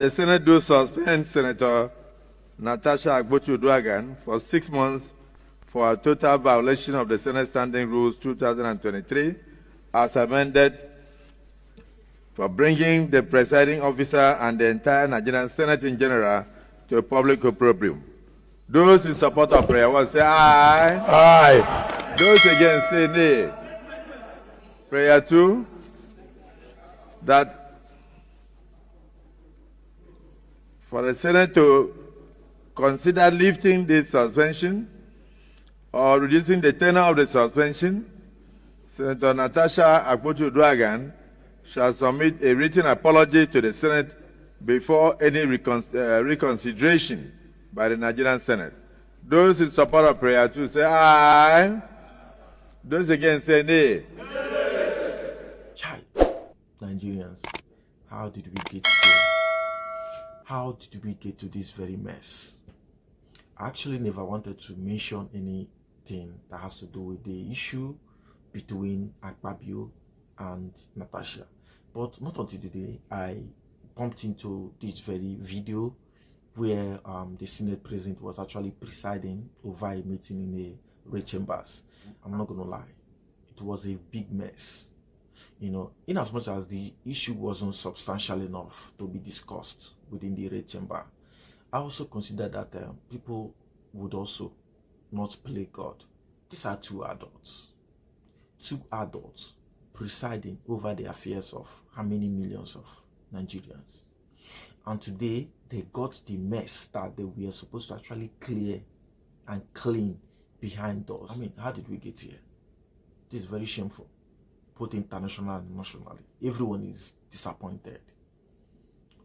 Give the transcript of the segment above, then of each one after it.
The Senate do suspend Senator Natasha and Akpabio for 6 months for a total violation of the Senate Standing Rules 2023 as amended for bringing the presiding officer and the entire Nigerian Senate in general to a public opprobrium. Those in support of prayer one say aye. Aye. Those against say nay. Prayer two, that for the Senate to consider lifting this suspension or reducing the tenure of the suspension, Senator Natasha and Akpabio shall submit a written apology to the Senate before any reconsideration by the Nigerian Senate. Those in support of prayer two say aye. Those against say nay. Child, Nigerians, how did we get here? How did we get to this very mess? I actually never wanted to mention anything that has to do with the issue between Akpabio and Natasha. But not until today, I bumped into this very video where the Senate President was actually presiding over a meeting in a red chambers. I'm not gonna lie, it was a big mess. You know, in as much as the issue wasn't substantial enough to be discussed within the red chamber, I also consider that people would also not play God. These are two adults presiding over the affairs of how many millions of Nigerians. And today, they got the mess that they were supposed to actually clear and clean behind doors. I mean, how did we get here? This is very shameful, both international and nationally. Everyone is disappointed.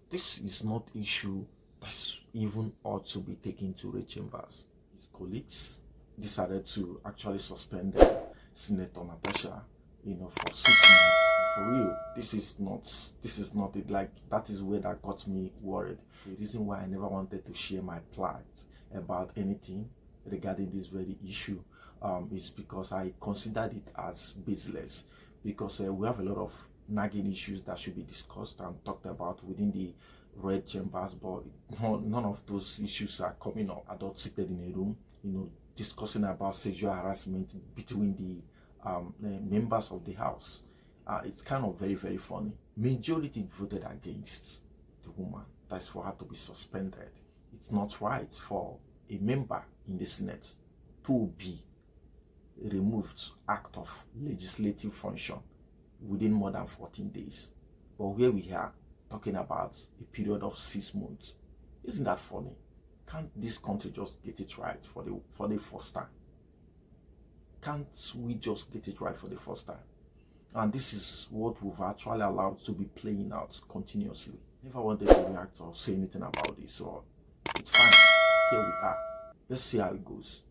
This is not an issue that's even ought to be taken to red chambers. His colleagues decided to actually suspend Senator Natasha, for 6 months. For real, this is not it. Like, that is where that got me worried. The reason why I never wanted to share my plight about anything regarding this very issue is because I considered it as baseless, because we have a lot of nagging issues that should be discussed and talked about within the red chambers, but none of those issues are coming up. Adults seated in a room, discussing about sexual harassment between the members of the house. It's kind of very, very funny. Majority voted against the woman. That's for her to be suspended. It's not right for a member in the Senate to be removed act of legislative function within more than 14 days. But here we are talking about a period of 6 months. Isn't that funny? Can't this country just get it right for the first time? Can't we just get it right for the first time? And this is what we've actually allowed to be playing out continuously. Never wanted to react or say anything about this, so it's fine. Here we are. Let's see how it goes.